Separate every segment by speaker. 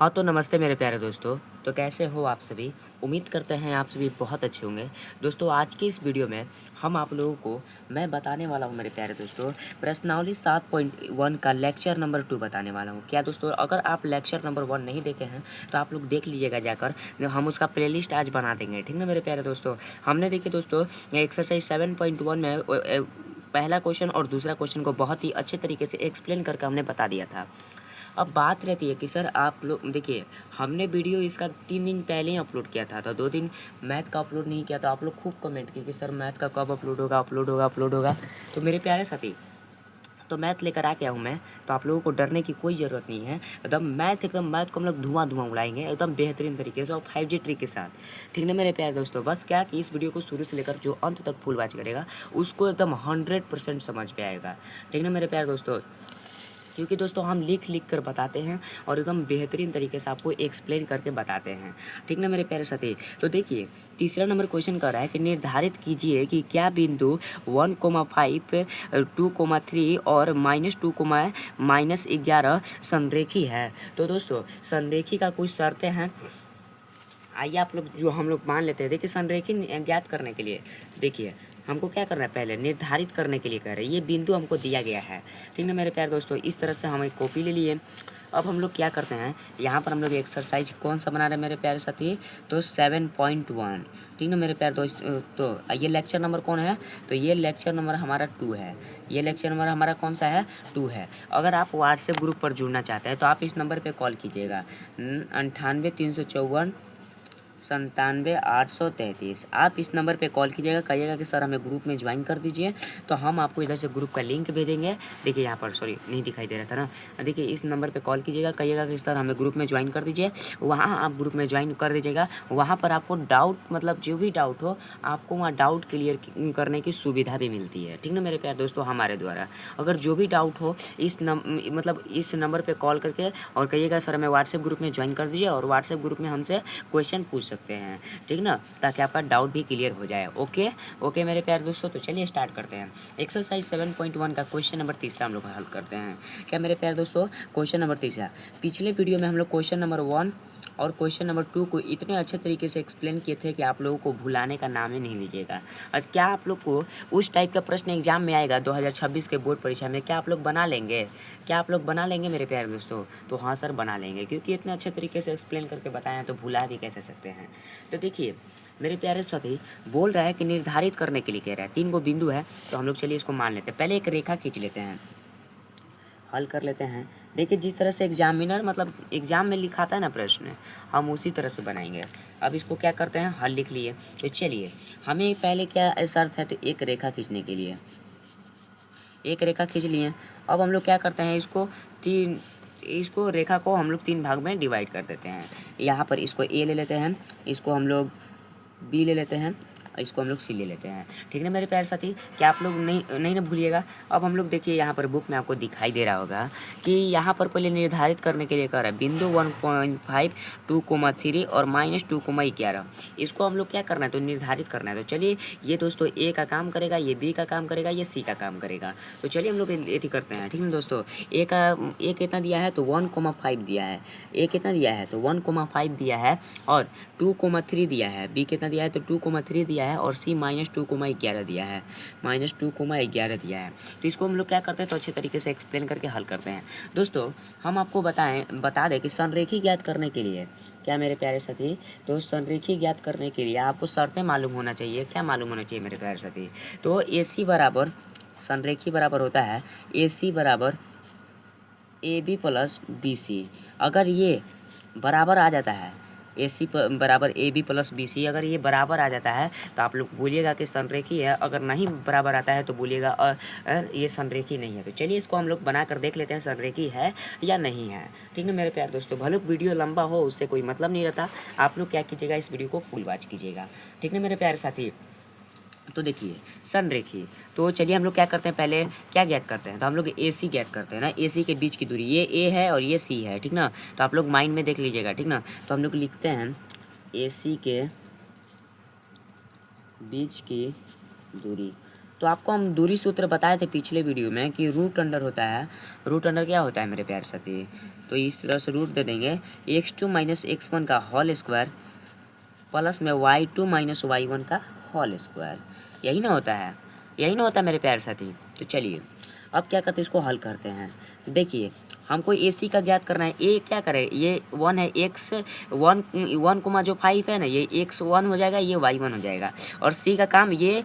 Speaker 1: हाँ तो नमस्ते मेरे प्यारे दोस्तों। तो कैसे हो आप सभी। उम्मीद करते हैं आप सभी बहुत अच्छे होंगे। दोस्तों आज की इस वीडियो में हम आप लोगों को मैं बताने वाला हूं मेरे प्यारे दोस्तों, प्रश्नावली 7.1 का लेक्चर नंबर 2 बताने वाला हूं। क्या दोस्तों, अगर आप लेक्चर नंबर 1 नहीं देखे हैं तो आप लोग देख लीजिएगा जाकर, हम उसका प्लेलिस्ट आज बना देंगे, ठीक ना मेरे प्यारे दोस्तों। हमने देखिए दोस्तों एक्सरसाइज 7.1 में पहला क्वेश्चन और दूसरा क्वेश्चन को बहुत ही अच्छे तरीके से एक्सप्लेन करके हमने बता दिया था। अब बात रहती है कि सर आप लोग देखिए, हमने वीडियो इसका 3 दिन पहले ही अपलोड किया था, तो 2 दिन मैथ का अपलोड नहीं किया। तो आप लोग खूब कमेंट किए कि सर मैथ का कब अपलोड होगा। तो मेरे प्यारे साथी, तो मैथ लेकर आ गया हूँ मैं। तो आप लोगों को डरने की कोई ज़रूरत नहीं है। एकदम मैथ को हम लोग धुआं उड़ाएंगे एकदम बेहतरीन तरीके से और 5G ट्रिक के साथ, ठीक ना मेरे प्यारे दोस्तों। बस क्या कि इस वीडियो को शुरू से लेकर जो अंत तक फुल वॉच करेगा उसको एकदम 100% समझ में आएगा, ठीक ना मेरे प्यारे दोस्तों। क्योंकि दोस्तों हम लिख कर बताते हैं और एकदम बेहतरीन तरीके से आपको एक्सप्लेन करके बताते हैं, ठीक ना मेरे प्यारे साथी। तो देखिए तीसरा नंबर क्वेश्चन कर रहा है कि निर्धारित कीजिए कि क्या बिंदु 1,5 2,3 और -2, -11 संरेखी है। तो दोस्तों संरेखी का कुछ शर्तें हैं, आइए आप लोग जो हम लोग मान लेते हैं। देखिए संरेखी ज्ञात करने के लिए देखिए हमको क्या करना है, पहले निर्धारित करने के लिए कह रहे हैं। ये बिंदु हमको दिया गया है, ठीक ना मेरे प्यारे दोस्तों। इस तरह से हम एक कॉपी ले लिए। अब हम लोग क्या करते हैं, यहाँ पर हम लोग एक्सरसाइज कौन सा बना रहे हैं मेरे प्यारे साथी, तो 7.1, ठीक ना मेरे प्यारे दोस्त। तो ये लेक्चर नंबर कौन है, तो ये लेक्चर नंबर हमारा 2 है। ये लेक्चर नंबर हमारा कौन सा है, 2 है। अगर आप व्हाट्सएप ग्रुप पर जुड़ना चाहते हैं तो आप इस नंबर पर कॉल कीजिएगा 98 354 97 833। आप इस नंबर पे कॉल कीजिएगा, कहिएगा कि सर हमें ग्रुप में ज्वाइन कर दीजिए, तो हम आपको इधर से ग्रुप का लिंक भेजेंगे। देखिए यहाँ पर सॉरी नहीं दिखाई दे रहा था ना। देखिए इस नंबर पे कॉल कीजिएगा, कहिएगा कि सर हमें ग्रुप में ज्वाइन कर दीजिए। वहाँ आप ग्रुप में ज्वाइन कर दीजिएगा। वहाँ पर आपको डाउट मतलब जो भी डाउट हो आपको वहाँ डाउट क्लियर करने की सुविधा भी मिलती है, ठीक ना मेरे प्यारे दोस्तों। हमारे द्वारा अगर जो भी डाउट हो इस नंबर पर कॉल करके और कहिएगा सर हमें व्हाट्सएप ग्रुप में ज्वाइन कर दीजिए, और व्हाट्सएप ग्रुप में हमसे क्वेश्चन पूछ सकते हैं, ठीक ना, ताकि आपका डाउट भी क्लियर हो जाए। ओके मेरे प्यारे दोस्तों, तो चलिए स्टार्ट करते हैं। एक्सरसाइज 7.1 का क्वेश्चन नंबर तीसरा हम लोग हल करते हैं। क्या मेरे प्यारे दोस्तों, क्वेश्चन नंबर तीसरा। पिछले वीडियो में हम लोग क्वेश्चन नंबर 1 और क्वेश्चन नंबर 2 को इतने अच्छे तरीके से एक्सप्लेन किए थे कि आप लोगों को भुलाने का नाम ही नहीं लीजिएगा। आज क्या आप लोग को उस टाइप का प्रश्न एग्जाम में आएगा 2026 के बोर्ड परीक्षा में, क्या आप लोग बना लेंगे, क्या आप लोग बना लेंगे मेरे प्यारे दोस्तों। तो हाँ सर बना लेंगे, क्योंकि इतने अच्छे तरीके से एक्सप्लेन करके बताए हैं तो भुला भी कैसे सकते हैं। तो देखिए मेरे प्यारे साथी, बोल रहा है कि निर्धारित करने के लिए कह रहा है 3 गो बिंदु है, तो हम लोग चलिए इसको मान लेते हैं। पहले एक रेखा खींच लेते हैं, हल कर लेते हैं। देखिए जिस तरह से एग्जामिनर मतलब एग्जाम में लिखाता है ना प्रश्न, हम उसी तरह से बनाएंगे। अब इसको क्या करते हैं, हल लिख लिए। तो चलिए हमें पहले क्या शर्त है, तो एक रेखा खींचने के लिए एक रेखा खींच लिए। अब हम लोग क्या करते हैं, इसको रेखा को हम लोग 3 भाग में डिवाइड कर देते हैं। यहाँ पर इसको ए ले लेते हैं, इसको हम लोग बी ले लेते हैं, इसको हम लोग सी ले लेते हैं, ठीक है मेरे प्यारे साथी। क्या आप लोग नहीं ना भूलिएगा। अब हम लोग देखिए यहाँ पर बुक में आपको दिखाई दे रहा होगा कि यहाँ पर पहले निर्धारित करने के लिए कर रहा है बिंदु 1.5 2,3 और -2,11। इसको हम लोग क्या करना है, तो निर्धारित करना है। तो चलिए ये दोस्तों ए का काम करेगा, ये बी का काम करेगा, ये सी का काम करेगा। तो चलिए हम लोग ये करते हैं, ठीक है दोस्तों। ए कितना दिया है, तो 1,5 दिया है। ए कितना दिया है, तो 1,5 दिया है, और 2,3 दिया है। बी कितना दिया है, तो 2,3 दिया है, और सी -2,11 दिया है, -2,11 दिया है। तो इसको हम लोग क्या करते हैं, तो अच्छे तरीके से एक्सप्लेन करके हल करते हैं। दोस्तों हम आपको बता दें कि संरेखी ज्ञात करने के लिए, क्या मेरे प्यारे साथी, तो संरेखी ज्ञात करने के लिए आपको शर्तें मालूम होना चाहिए। क्या मालूम होना चाहिए मेरे प्यारे साथी, तो ए सी बराबर संरेखी बराबर होता है ए सी बराबर A B plus B C. अगर ये बराबर आ जाता है, ए सी बराबर A B plus B C, अगर ये बराबर आ जाता है तो आप लोग बोलिएगा कि संरेखी है। अगर नहीं बराबर आता है तो बोलिएगा ये संरेखी नहीं है। तो चलिए इसको हम लोग बना कर देख लेते हैं संरेखी है या नहीं है, ठीक है मेरे प्यारे दोस्तों। भले वीडियो लंबा हो उससे कोई मतलब नहीं रहता, आप लोग क्या कीजिएगा, इस वीडियो को फुल वॉच कीजिएगा, ठीक है मेरे प्यारे साथी। तो देखिए संरेखी, तो चलिए हम लोग क्या करते हैं, पहले क्या ज्ञात करते हैं, तो हम लोग ए सी ज्ञात करते हैं ना। ए सी के बीच की दूरी, ये ए है और ये सी है, ठीक ना। तो आप लोग माइंड में देख लीजिएगा, ठीक ना। तो हम लोग लिखते हैं ए सी के बीच की दूरी। तो आपको हम दूरी सूत्र बताए थे पिछले वीडियो में कि रूट अंडर होता है, रूट अंडर क्या होता है मेरे प्यारे साथी, तो इस तरह से रूट दे देंगे x2 माइनस x1 का होल स्क्वायर प्लस में y2 माइनस y1 का होल स्क्वायर, यही ना होता है, यही ना होता है मेरे प्यारे साथी। तो चलिए अब क्या करते हैं, इसको हल करते हैं। देखिए हमको ए सी का ज्ञात करना है, ए क्या करे, ये 1 है, एक्स 1 कोमा जो 5 है ना, ये x1 हो जाएगा, ये y1 हो जाएगा, और सी का काम ये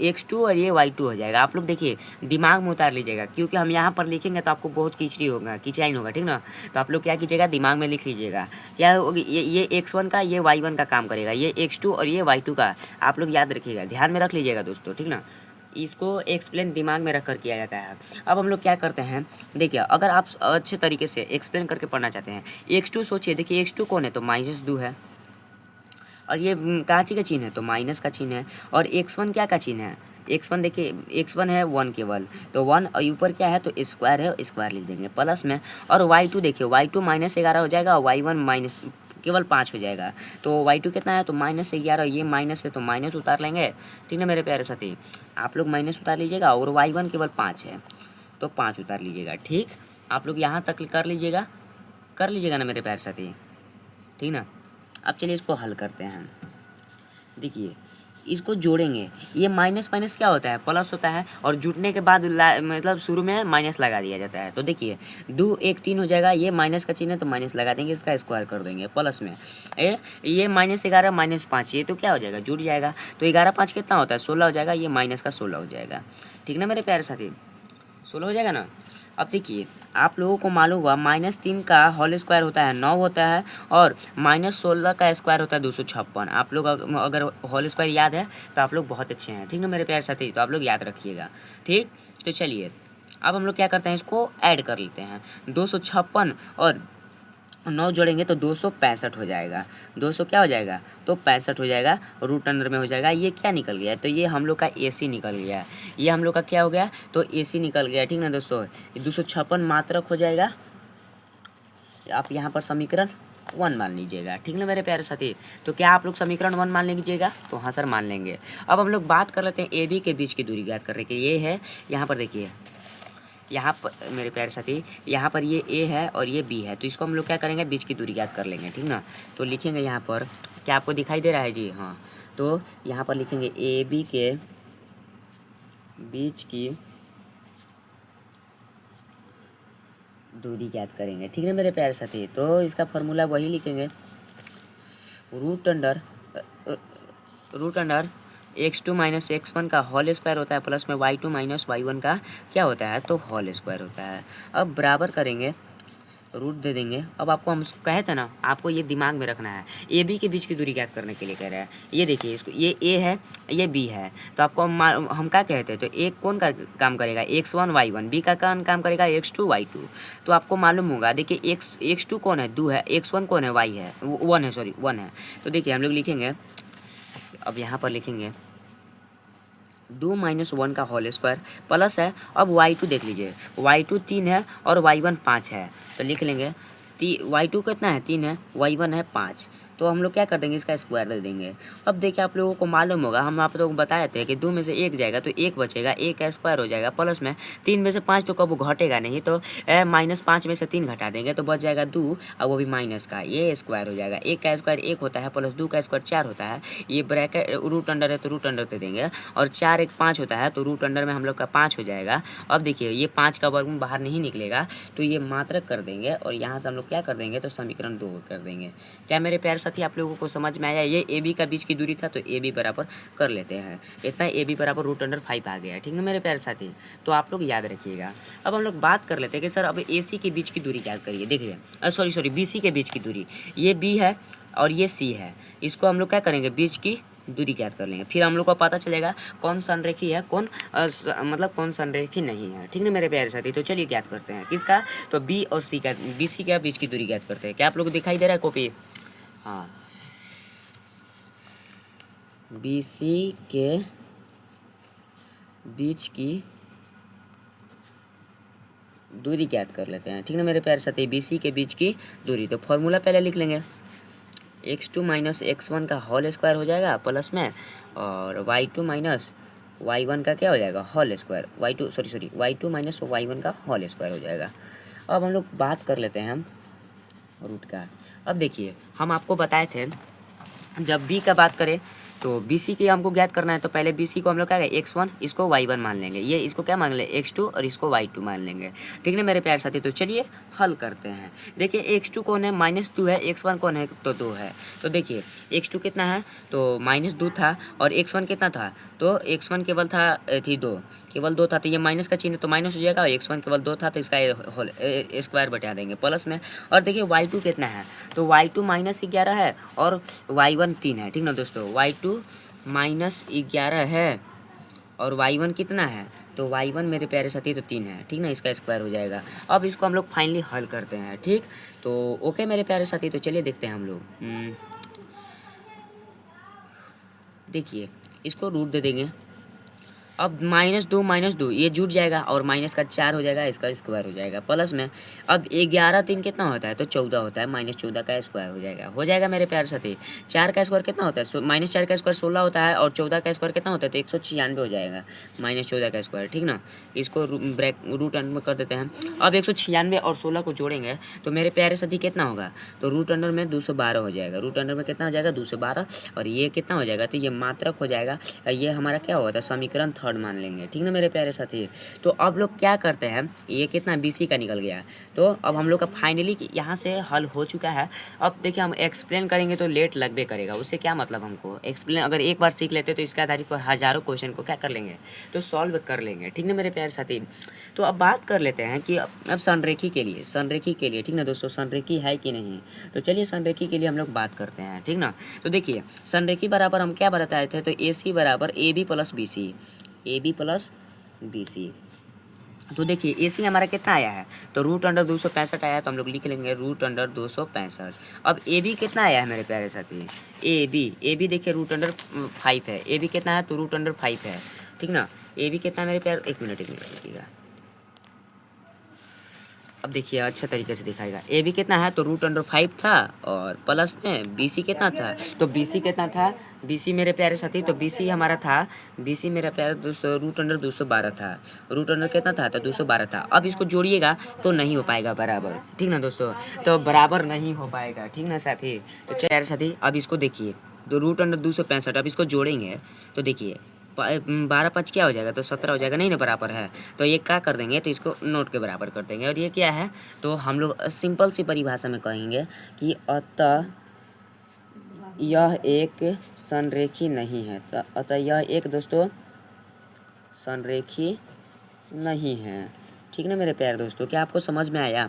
Speaker 1: x2 और ये y2 हो जाएगा। आप लोग देखिए दिमाग में उतार लीजिएगा, क्योंकि हम यहाँ पर लिखेंगे तो आपको बहुत कीचड़ी होगा, किचाइन होगा, ठीक ना। तो आप लोग क्या कीजिएगा, दिमाग में लिख लीजिएगा क्या ये x1 का, ये y1 का काम करेगा, ये x2 और ये y2 का, आप लोग याद रखिएगा, ध्यान में रख लीजिएगा दोस्तों, ठीक ना। इसको एक्सप्लेन दिमाग में रख कर किया जाता है। अब हम लोग क्या करते हैं, देखिए अगर आप अच्छे तरीके से एक्सप्लेन करके पढ़ना चाहते हैं, x2 सोचिए, देखिए x2 कौन है, तो -2 है, और ये काची का चिन्ह है, तो माइनस का चिन्ह है, और x1 क्या का चिन्ह है, x1 देखिए x1 है 1 केवल, तो 1 और ऊपर क्या है, तो स्क्वायर है, स्क्वायर लिख देंगे प्लस में, और y2 देखिए y2 -11 हो जाएगा, और y1 माइनस केवल 5 हो जाएगा, तो y2 कितना है, तो -11, ये माइनस है तो माइनस उतार लेंगे, ठीक है मेरे प्यारे साथी, आप लोग माइनस उतार लीजिएगा, और y1 केवल 5 है तो 5 उतार लीजिएगा, ठीक। आप लोग यहाँ तक कर लीजिएगा ना मेरे प्यारे साथी, ठीक ना। अब चलिए इसको हल करते हैं। देखिए इसको जोड़ेंगे, ये माइनस माइनस क्या होता है, प्लस होता है, और जुटने के बाद मतलब शुरू में माइनस लगा दिया जाता है। तो देखिए 2 1 3 हो जाएगा, ये माइनस का चिन्ह है तो माइनस लगा देंगे, इसका स्क्वायर कर देंगे प्लस में, ये -11 -5, ये तो क्या हो जाएगा, जुट जाएगा, तो 11 5 कितना होता है, 16 हो जाएगा, ये माइनस का 16 हो जाएगा, ठीक ना मेरे प्यारे साथी, 16 हो जाएगा ना। अब देखिए आप लोगों को मालूम हुआ -3 का होल स्क्वायर होता है 9 होता है, और -16 का स्क्वायर होता है 256। आप लोग अगर होल स्क्वायर याद है तो आप लोग बहुत अच्छे हैं, ठीक ना मेरे प्यारे साथी, तो आप लोग याद रखिएगा, ठीक। तो चलिए अब हम लोग क्या करते हैं, इसको ऐड कर लेते हैं, 256 और 9 जोड़ेंगे तो 265 हो जाएगा, 200 क्या हो जाएगा, तो 65 हो जाएगा, रूट अंडर में हो जाएगा, ये क्या निकल गया है, तो ये हम लोग का AC निकल गया, ये हम लोग का क्या हो गया, तो AC निकल गया, ठीक ना दोस्तों। 256 मात्रक हो जाएगा, आप यहाँ पर समीकरण 1 मान लीजिएगा, ठीक ना मेरे प्यारे साथी। तो क्या आप लोग समीकरण 1 मान लीजिएगा, तो हाँ सर मान लेंगे। अब हम लोग बात कर लेते हैं AB के बीच की दूरी ज्ञात करने की, ये है यहाँ पर देखिए, यहाँ पर मेरे प्यारे साथी, यहाँ पर ये A है और ये B है, तो इसको हम लोग क्या करेंगे, बीच की दूरी ज्ञात कर लेंगे, ठीक ना। तो लिखेंगे यहाँ पर, क्या आपको दिखाई दे रहा है जी, हाँ, तो यहाँ पर लिखेंगे AB के बीच की दूरी ज्ञात करेंगे, ठीक है मेरे प्यारे साथी। तो इसका फॉर्मूला वही लिखेंगे, root under x2 minus x1 का होल स्क्वायर होता है, प्लस में y2 माइनस y1 का क्या होता है, तो होल स्क्वायर होता है। अब बराबर करेंगे, रूट दे देंगे। अब आपको हम कहे थे ना, आपको ये दिमाग में रखना है, ए बी के बीच की दूरी ज्ञात करने के लिए कह रहा है। ये देखिए इसको, ये ए है, ये बी है, तो आपको हम क्या कहते हैं, तो एक कौन का काम करेगा, x1 y1, बी का काम करेगा x2 y2। तो आपको मालूम होगा, देखिए x2 कौन है, 2 है, x1 कौन है, y है, 1 है, सॉरी 1 है। तो देखिए हम लोग लिखेंगे, अब यहाँ पर लिखेंगे 2 - 1 का होल स्क्वायर प्लस है, अब y2 देख लीजिए, y2 3 है और y1 5 है, तो लिख लेंगे y2 कितना है, 3 है, y1 है 5, तो हम लोग क्या कर देंगे, इसका स्क्वायर दे देंगे। अब देखिए आप लोगों को मालूम होगा, हम आप लोगों को बताए थे कि 2 में से 1 जाएगा तो 1 बचेगा, 1 का स्क्वायर हो जाएगा, प्लस में 3 में से 5 तो कब घटेगा नहीं, तो -5 में से 3 घटा देंगे तो बच जाएगा 2, और वो भी माइनस का, ये स्क्वायर हो जाएगा। 1 का स्क्वायर 1 होता है, प्लस 2 का स्क्वायर 4 होता है, ये ब्रैकेट रूट अंडर है तो रूट अंडर दे देंगे, और 4 1 5 होता है, तो रूट अंडर में हम लोग का 5 हो जाएगा। अब देखिए ये 5 का वर्गमूल बाहर नहीं निकलेगा, तो ये मात्रक कर देंगे, और यहाँ से हम लोग क्या कर देंगे, तो समीकरण 2 कर देंगे। क्या मेरे प्यारे साथी आप लोगों को समझ में आया, ये ए बी का बीच की दूरी था, तो ए बी बराबर कर लेते हैं, इतना ए बी बराबर रूट अंडर 5 आ गया, ठीक है मेरे प्यारे साथी, तो आप लोग याद रखिएगा। अब हम लोग बात कर लेते हैं कि सर अब ए सी के बीच की दूरी याद करिए, देखिए सॉरी बी सी के बीच की दूरी, ये बी है और ये सी है, इसको हम लोग क्या करेंगे, बीच की दूरी ज्ञात कर लेंगे, फिर हम लोग को पता चलेगा कौन संरेखी है, कौन मतलब कौन संरेखी नहीं है, ठीक है मेरे प्यारे साथी। तो चलिए ज्ञात करते हैं किसका, तो बी और सी का, बी सी का बीच की दूरी ज्ञात करते हैं। क्या आप लोग को दिखाई दे रहा है कॉपी, हाँ, बी सी के बीच की दूरी ज्ञात कर लेते हैं, ठीक है मेरे प्यारे साथी, बी सी के बीच की दूरी। तो फॉर्मूला पहले लिख लेंगे, x2 माइनस x1 का होल स्क्वायर हो जाएगा, प्लस में और y2 माइनस y1 का क्या हो जाएगा whole square, y2 minus y1 का होल स्क्वायर हो जाएगा। अब हम लोग बात कर लेते हैं हम रूट का। अब देखिए हम आपको बताए थे जब b का बात करें तो BC की हमको ज्ञात करना है, तो पहले BC को हम लोग क्या करें x1 इसको y1 मान लेंगे, ये इसको क्या मान लेंगे x2 और इसको y2 मान लेंगे। ठीक है मेरे प्यारे साथी, तो चलिए हल करते हैं। देखिए x2 कौन है -2 है, x1 कौन है तो 2 है। तो देखिए x2 कितना है तो -2 था और x1 कितना था तो x1 केवल था थी 2, केवल 2 था, तो ये माइनस का चिन्ह तो माइनस हो जाएगा और x1 केवल 2 था तो इसका होल स्क्वायर बटा देंगे प्लस में। और देखिए y2 कितना है तो y2 -11 है और y1 3 है। ठीक ना दोस्तों, y2 -11 है और y1 कितना है तो y1 मेरे प्यारे साथी तो 3 है। ठीक ना, इसका स्क्वायर हो जाएगा। अब इसको हम लोग फाइनली हल करते हैं। ठीक, तो ओके मेरे प्यारे साथी, तो चलिए देखते हैं हम लोग। देखिए इसको रूट दे देंगे। अब -2 ये जुट जाएगा और माइनस का 4 हो जाएगा, इसका स्क्वायर हो जाएगा प्लस में। अब 11 3 कितना होता है तो 14 होता है, -14 का स्क्वायर हो जाएगा मेरे प्यारे साथी। 4 का स्क्वायर कितना होता है -4 का स्क्वायर 16 होता है और 14 का स्क्वायर कितना होता है तो 196 हो जाएगा -14 का स्क्वायर। ठीक ना, इसको रूट अंडर में कर देते हैं। अब 196 और 16 को जोड़ेंगे तो मेरे प्यारे साथी कितना होगा तो रूट अंडर में 212 हो जाएगा। रूट अंडर में कितना हो जाएगा 212 और ये कितना हो जाएगा तो ये मात्रक हो जाएगा। ये हमारा क्या होगा था समीकरण थर्ड मान लेंगे। ठीक ना मेरे प्यारे साथी, तो अब लोग क्या करते हैं ये कितना BC का निकल गया, तो अब हम लोग का फाइनली यहाँ से हल हो चुका है। अब देखिए हम एक्सप्लेन करेंगे तो लेट लगबे करेगा, उससे क्या मतलब हमको एक्सप्लेन अगर एक बार सीख लेते तो इसके आधारित पर हज़ारों क्वेश्चन को क्या कर लेंगे तो सॉल्व कर लेंगे। ठीक ना मेरे प्यारे साथी, तो अब बात कर लेते हैं कि अब संरेखी के लिए ठीक ना दोस्तों संरेखी है कि नहीं, तो चलिए संरेखी के लिए हम लोग बात करते हैं। ठीक ना, तो देखिए संरेखी बराबर हम क्या बताए थे तो AC बराबर AB प्लस BC। तो देखिए AC हमारा कितना आया है तो रूट अंडर 265 आया है, तो हम लोग लिख लेंगे रूट अंडर 265। अब AB कितना आया है मेरे प्यारे साथी AB देखिए रूट अंडर 5 है, AB कितना है तो रूट अंडर 5 है। ठीक ना, AB कितना है मेरे प्यारे, एक मिनट लिखिएगा। अब देखिए अच्छे तरीके से दिखाएगा, ए बी कितना है तो रूट अंडर 5 था और प्लस में BC कितना था तो BC कितना था BC मेरे प्यारे साथी तो BC हमारा था BC मेरा प्यारे 200 रूट अंडर 212 था, रूट अंडर कितना था तो 212 था। अब इसको जोड़िएगा तो नहीं हो पाएगा बराबर। ठीक ना दोस्तों, तो बराबर नहीं हो पाएगा। ठीक ना साथी, तो प्यारे साथी अब इसको देखिए तो रूट अंडर 265 अब इसको जोड़ेंगे तो देखिए 12 5 क्या हो जाएगा तो 17 हो जाएगा, नहीं ना बराबर है, तो ये क्या कर देंगे तो इसको नोट के बराबर कर देंगे। और ये क्या है तो हम लोग सिंपल सी परिभाषा में कहेंगे कि अतः यह एक संरेखी नहीं है, तो अतः यह एक दोस्तों संरेखी नहीं है। ठीक ना मेरे प्यारे दोस्तों, क्या आपको समझ में आया?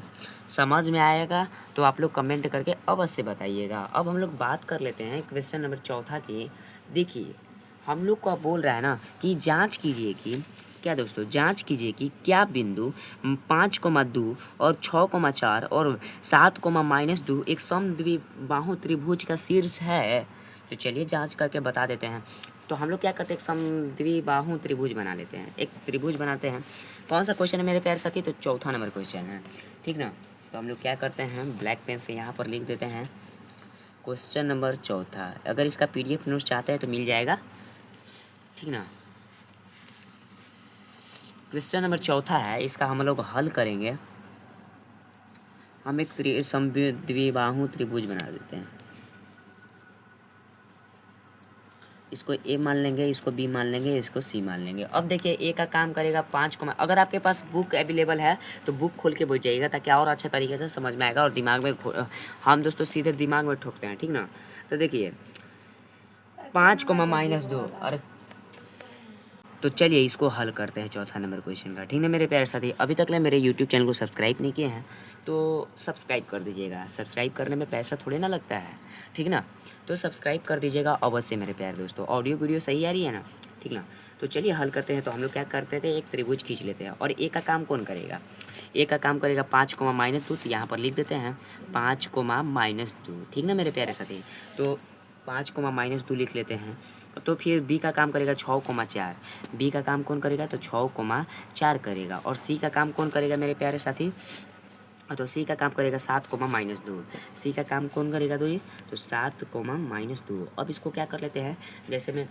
Speaker 1: समझ में आएगा तो आप लोग कमेंट करके अवश्य बताइएगा। अब हम लोग बात कर लेते हैं क्वेश्चन नंबर 4 की। देखिए हम लोग को बोल रहा है ना कि जांच कीजिए कि क्या दोस्तों जांच कीजिए कि क्या बिंदु 5,2 और 6,4 और 7,-2 एक समद्विबाहु त्रिभुज का शीर्ष है। तो चलिए जांच करके बता देते हैं। तो हम लोग क्या करते हैं एक समद्विबाहु त्रिभुज बना लेते हैं, एक त्रिभुज बनाते हैं। कौन सा क्वेश्चन है मेरे प्यारे साथी तो 4था नंबर क्वेश्चन है। ठीक ना, तो हम लोग क्या करते हैं ब्लैक पेन से यहाँ पर लिख देते हैं क्वेश्चन नंबर 4। अगर इसका PDF नोट्स चाहते हैं तो मिल जाएगा। ठीक ना, क्वेश्चन नंबर 4 है, इसका हम लोग हल करेंगे। हम एक समद्विबाहु त्रिभुज बना देते हैं, इसको A मान लेंगे, इसको B मान लेंगे, इसको C मान लेंगे। अब देखिए A का काम करेगा 5 को, अगर आपके पास बुक अवेलेबल है तो बुक खोल के बैठ जाइएगा ताकि और अच्छे तरीके से समझ में आएगा और दिमाग में हम दोस्तों सीधे दिमाग में ठोकते हैं। ठीक ना, तो देखिए 5,-2 और तो चलिए इसको हल करते हैं 4था नंबर क्वेश्चन का। ठीक है मेरे प्यारे साथी, अभी तक ले मेरे YouTube चैनल को सब्सक्राइब नहीं किए हैं तो सब्सक्राइब कर दीजिएगा। सब्सक्राइब करने में पैसा थोड़े ना लगता है, ठीक ना, तो सब्सक्राइब कर दीजिएगा अवश्य मेरे प्यारे दोस्तों। ऑडियो वीडियो सही आ रही है ना, ठीक ना, तो चलिए हल करते हैं। तो हम लोग क्या करते थे एक त्रिभुज खींच लेते हैं और ए का काम कौन करेगा, ए का काम करेगा 5,-2, तो यहाँ पर लिख देते हैं 5,-2। ठीक ना मेरे प्यारे साथी, तो 5,-2 लिख लेते हैं। तो फिर बी का काम करेगा 6,4, बी का काम कौन करेगा तो 6,4 करेगा। और सी का काम कौन करेगा मेरे प्यारे साथी तो सी का काम करेगा 7,-2, सी का काम कौन करेगा तो ये तो 7,-2। अब इसको क्या कर लेते हैं, जैसे में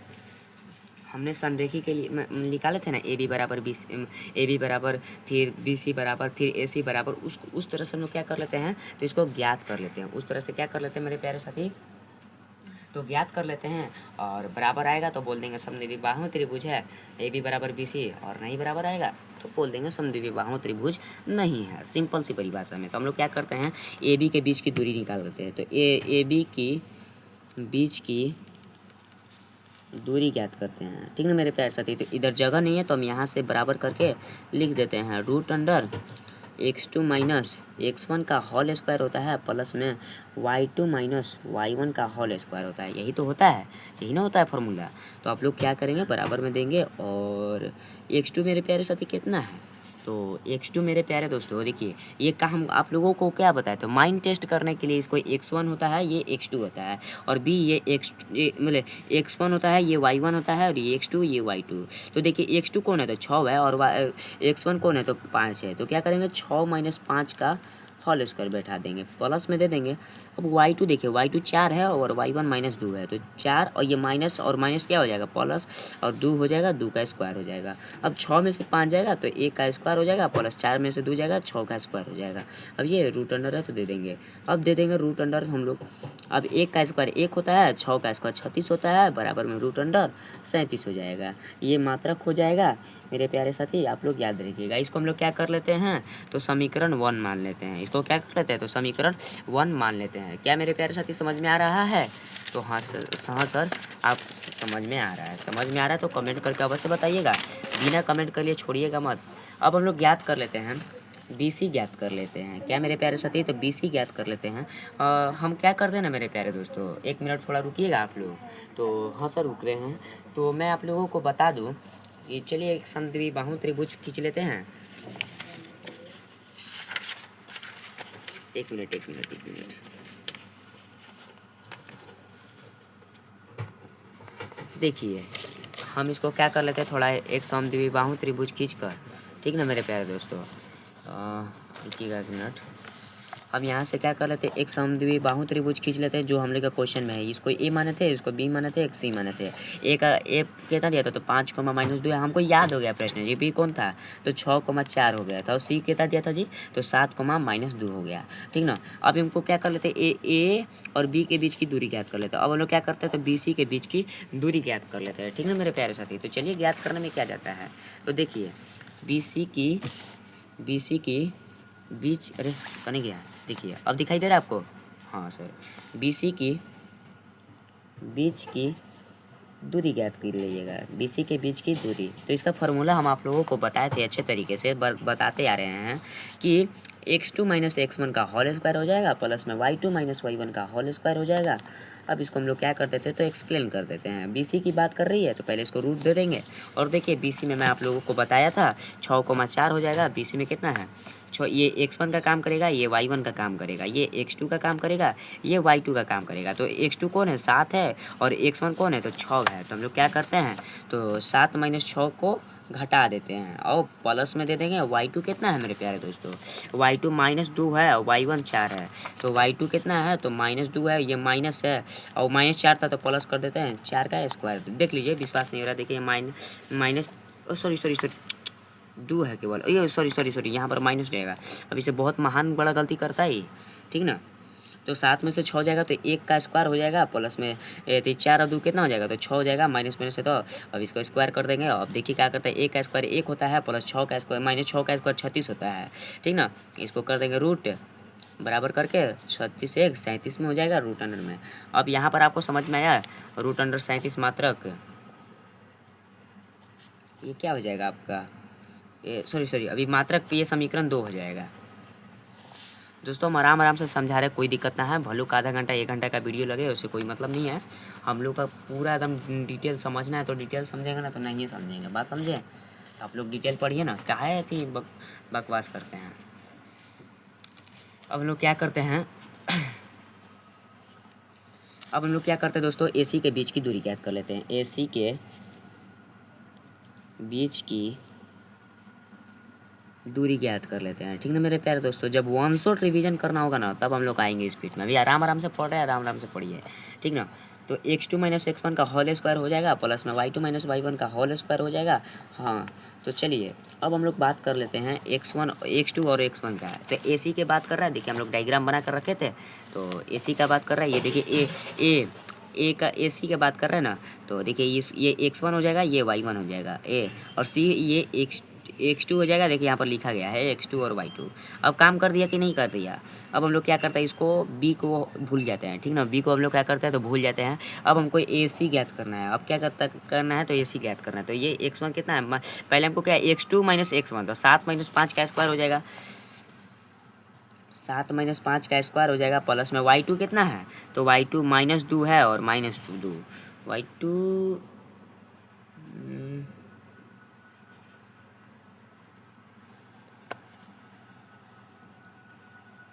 Speaker 1: हमने संरेखी के लिए निकाले थे ना, ए बी बराबर ए बी बराबर फिर बी सी बराबर फिर ए सी बराबर, उस तरह से हम लोग क्या कर लेते हैं, तो इसको ज्ञात कर लेते हैं। उस तरह से क्या कर लेते हैं मेरे प्यारे साथी, तो ज्ञात कर लेते हैं। और बराबर आएगा तो बोल देंगे समद्विबाहु त्रिभुज है ए बी बराबर बी सी, और नहीं बराबर आएगा तो बोल देंगे समद्विबाहु त्रिभुज नहीं है। सिंपल सी परिभाषा में तो हम लोग क्या करते हैं, ए बी के बीच की दूरी निकाल लेते हैं। तो ए बी की बीच की दूरी ज्ञात करते हैं, ठीक ना मेरे प्यारे साथी। तो इधर जगह नहीं है तो हम यहाँ से बराबर करके लिख देते हैं, root under x2 minus x1 का होल स्क्वायर होता है प्लस में y2 माइनस y1 का होल स्क्वायर होता है। यही तो होता है, यही ना होता है फॉर्मूला। तो आप लोग क्या करेंगे, बराबर में देंगे। और x2 मेरे प्यारे साथी कितना है, तो x2 मेरे प्यारे दोस्तों देखिए, ये का हम आप लोगों को क्या बताए, तो माइंड टेस्ट करने के लिए इसको x1 होता है, ये x2 होता है, और b ये मतलब x1 होता है, ये y1 होता है, और ये x2 ये y2। तो देखिए x2 कौन है, तो 6 है, और x1 कौन है, तो 5 है। तो क्या करेंगे, 6 माइनस 5 का होल स्क्वायर बैठा देंगे, प्लस में दे देंगे। अब y2 देखिए, y2 4 है और y1 माइनस 2 है, तो 4 और ये माइनस और माइनस क्या हो जाएगा, प्लस, और 2 हो जाएगा, 2 का स्क्वायर हो जाएगा। अब 6 में से 5 जाएगा तो 1 का स्क्वायर हो जाएगा, प्लस 4 में से 2 जाएगा, 6 का स्क्वायर हो जाएगा। अब ये रूट अंडर है तो दे देंगे, अब दे देंगे रूट अंडर हम लोग। अब 1 का स्क्वायर 1 होता है, 6 का स्क्वायर 36 होता है, बराबर में रूट अंडर 37 हो जाएगा। ये मात्रक हो जाएगा मेरे प्यारे साथी, आप लोग याद रखिएगा। इसको हम लोग क्या कर लेते हैं, तो समीकरण 1 मान लेते हैं। इसको क्या कर लेते हैं, तो समीकरण 1 मान लेते हैं। क्या मेरे प्यारे साथी समझ में आ रहा है, तो हाँ सर आप समझ में आ रहा है, समझ में आ रहा है तो कमेंट करके अवश्य बताइएगा, बिना कमेंट कर लिए छोड़िएगा मत। अब हम लोग ज्ञात कर लेते हैं, BC ज्ञात कर लेते हैं। क्या मेरे प्यारे साथी, तो BC ज्ञात कर लेते हैं। हम क्या करते हैं ना मेरे प्यारे दोस्तों, 1 मिनट थोड़ा रुकिएगा आप लोग। तो हाँ सर रुक रहे हैं, तो मैं आप लोगों को बता दूँ कि चलिए एक समद्विबाहु त्रिभुज खींच लेते हैं। एक मिनट देखिए, हम इसको क्या कर लेते हैं, थोड़ा एक समद्विबाहु त्रिभुज खींच कर, ठीक ना मेरे प्यारे दोस्तों। रुकिएगा 1 मिनट। अब यहाँ से क्या कर लेते हैं, एक समद्विबाहु त्रिभुज खींच लेते हैं जो हम लोग का क्वेश्चन में है। इसको ए माने थे, इसको बी माने थे, एक सी माने थे। ए का ए कितना दिया था, तो 5 माइनस 2 हमको याद हो गया प्रश्न जी। बी कौन था, तो 6,4 हो गया था। और सी कितना दिया था जी, तो 7 माइनस 2 हो गया, ठीक ना। अब इनको क्या कर लेते हैं, ए और बी के बीच की दूरी ज्ञात कर लेते हैं। अब हम लोग क्या करते हैं, तो बी सी के बीच की दूरी ज्ञात कर लेते हैं, ठीक ना मेरे प्यारे साथी। तो चलिए ज्ञात करने में क्या जाता है, तो देखिए बी सी की बीच, अरे कहीं गया, देखिए अब दिखाई दे रहा है आपको, हाँ सर। BC की बीच की दूरी ज्ञात कर लीजिएगा, BC के बीच की दूरी। तो इसका फार्मूला हम आप लोगों को बताए थे, अच्छे तरीके से बताते आ रहे हैं कि x2 माइनस x1 का होल स्क्वायर हो जाएगा, प्लस में y2 माइनस y1 का होल स्क्वायर हो जाएगा। अब इसको हम लोग क्या कर देते हैं, तो एक्सप्लेन कर देते हैं। BC की बात कर रही है तो पहले इसको रूट दे देंगे। और देखिए BC में मैं आप लोगों को बताया था 6,4 हो जाएगा। BC में कितना है, ये x1 का काम करेगा, ये y1 का काम करेगा, ये x2 का काम करेगा, ये y2 का काम करेगा। तो x2 कौन है, 7 है, और x1 कौन है, तो 6 है। तो हम लोग क्या करते हैं, तो 7 माइनस 6 को घटा देते हैं और प्लस में दे देंगे। y2 कितना है मेरे प्यारे दोस्तों, y2 माइनस 2 है और y1 4 है। तो y2 कितना है, तो माइनस 2 है, ये माइनस है, और माइनस 4 था तो प्लस कर देते हैं, 4 का स्क्वायर। देख लीजिए, विश्वास नहीं हो रहा, देखिए माइनस सॉरी 2 है केवल, ये सॉरी यहाँ पर माइनस रहेगा। अब इसे बहुत महान बड़ा गलती करता है, ठीक ना। तो 7 में से 6 जाएगा तो 1 का स्क्वायर हो जाएगा, प्लस में 4 और 2 कितना हो जाएगा, तो 6 हो जाएगा, माइनस में से। तो अब इसको स्क्वायर कर देंगे। अब देखिए क्या करता है, 1 का स्क्वायर 1 होता है, प्लस 6 का स्क्वायर माइनस 6 का स्क्वायर 36 होता है, ठीक ना। इसको कर देंगे रूट, बराबर करके 36 1 37 में हो जाएगा रूट अंडर में। अब यहाँ पर आपको समझ में आया, रूट अंडर 37 मात्रक, ये क्या हो जाएगा आपका, सॉरी अभी मात्रक पे ये समीकरण 2 हो जाएगा। दोस्तों हम आराम से समझा रहे, कोई दिक्कत ना है। भले का आधा घंटा 1 घंटा का वीडियो लगे, उससे कोई मतलब नहीं है। हम लोग का पूरा एकदम डिटेल समझना है, तो डिटेल समझेंगे ना तो नहीं समझेंगे, बात समझे। आप लोग डिटेल पढ़िए ना, काहे कि बकवास करते हैं। अब हम लोग क्या करते हैं अब हम लोग क्या करते हैं दोस्तों, AC के बीच की दूरी ज्ञात कर लेते हैं। AC के बीच की दूरी ज्ञात कर लेते हैं, ठीक ना मेरे प्यारे दोस्तों। जब 1 शॉट रिवीजन करना होगा ना, तब हम लोग आएंगे इस पीठ में। अभी आराम से पढ़ रहे हैं, आराम से पढ़िए, ठीक ना। तो x2 माइनस x1 का होल स्क्वायर हो जाएगा प्लस में y2 माइनस y1 का होल स्क्वायर हो जाएगा। हाँ, तो चलिए अब हम लोग बात कर लेते हैं x1 x2 और x1 का। तो AC की बात कर रहा है, देखिए हम लोग डायग्राम बना कर रखे थे, तो AC का बात कर रहा है, ये देखिए ए का AC की बात कर रहे हैं ना, तो देखिए ये x1 हो जाएगा, ये y1 हो जाएगा ए, और C ये x2 हो जाएगा। देखिए यहाँ पर लिखा गया है x2 और y2। अब काम कर दिया कि नहीं कर दिया? अब हम लोग क्या करते हैं, इसको b को भूल जाते हैं, ठीक ना, b को हम लोग क्या करते हैं तो भूल जाते हैं। अब हमको AC ज्ञात करना है। अब क्या करना है तो AC ज्ञात करना है। तो ये x1 कितना है, पहले हमको क्या है x2 माइनस x1, तो 7 माइनस 5 का स्क्वायर हो जाएगा, 7 माइनस 5 का स्क्वायर हो जाएगा, प्लस में y2 कितना है तो y2 माइनस 2 है और माइनस 2 y2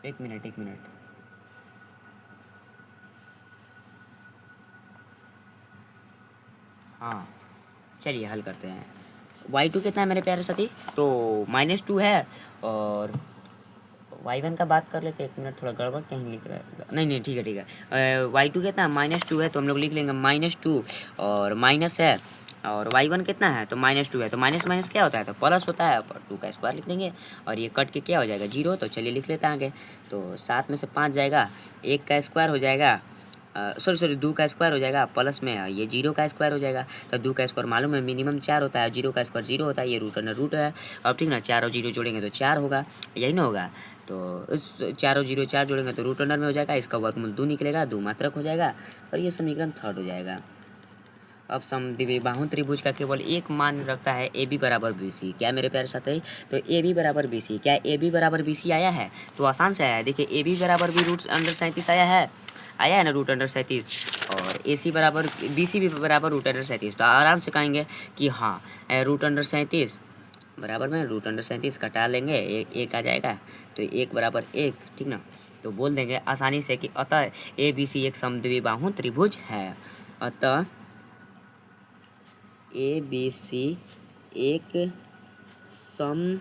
Speaker 1: एक मिनट। हाँ, चलिए हल करते हैं। y2 कितना है मेरे प्यारे साथी, तो -2 है, और y1 का बात कर लेते हैं। एक मिनट, थोड़ा गड़बड़ कहीं लिख रहा है, नहीं ठीक है। y2 कितना है, -2 है, तो हम लोग लिख लेंगे -2, और माइनस है, और y1 कितना है तो -2 है, तो माइनस माइनस क्या होता है तो प्लस होता है, और 2 का स्क्वायर लिख देंगे, और ये कट के क्या हो जाएगा 0। तो चलिए लिख लेते हैं आगे। तो 7 में से 5 जाएगा, 1 का स्क्वायर हो जाएगा, सॉरी 2 का स्क्वायर हो जाएगा, प्लस में ये 0 का स्क्वायर हो जाएगा। तो 2 का स्क्वायर मालूम है मिनिमम 4 होता है, 0 का स्क्वायर 0 होता है, ये रूट अंडर रूट है। अब ठीक ना, 4 और 0 जोड़ेंगे तो 4 होगा, यही ना होगा। तो 4 और 0 4 जोड़ेंगे तो रूट अंडर में हो जाएगा, इसका वर्गमूल 2 निकलेगा, 2 मात्रक हो जाएगा, और ये समीकरण 3 हो जाएगा। अब समद्विबाहु त्रिभुज का केवल एक मान रखता है AB बराबर BC। क्या मेरे प्यारे साथी, तो AB बराबर BC, क्या AB बराबर BC आया है तो आसान से आया है। देखिए AB बराबर भी रूट अंडर 37 आया है ना, रूट अंडर 37, और AC बराबर BC भी बराबर रूट अंडर 37। तो आराम से कहेंगे कि हाँ, रूट अंडर 37 बराबर में रूट अंडर 37 कटा लेंगे, एक आ जाएगा, तो 1 बराबर 1, ठीक ना। तो बोल देंगे आसानी से कि अतः ABC एक समद्विबाहु त्रिभुज है। अतः ABC एक समद्विबाहु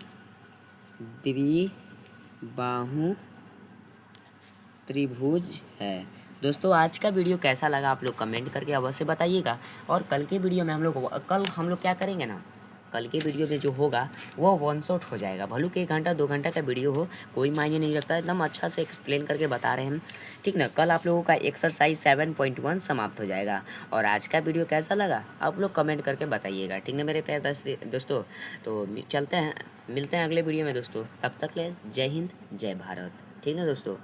Speaker 1: त्रिभुज है। दोस्तों आज का वीडियो कैसा लगा आप लोग कमेंट करके अवश्य बताइएगा। और कल के वीडियो में हम लोग क्या करेंगे ना, कल के वीडियो में जो होगा वो वन शॉट हो जाएगा, भले कि 1 घंटा 2 घंटा का वीडियो हो, कोई मायने नहीं रखता, एकदम अच्छा से एक्सप्लेन करके बता रहे हैं, ठीक ना। कल आप लोगों का एक्सरसाइज 7.1 समाप्त हो जाएगा। और आज का वीडियो कैसा लगा आप लोग कमेंट करके बताइएगा, ठीक ना मेरे प्यारे दोस्तों। तो चलते हैं, मिलते हैं अगले वीडियो में दोस्तों, तब तक ले जय हिंद जय भारत, ठीक ना दोस्तों।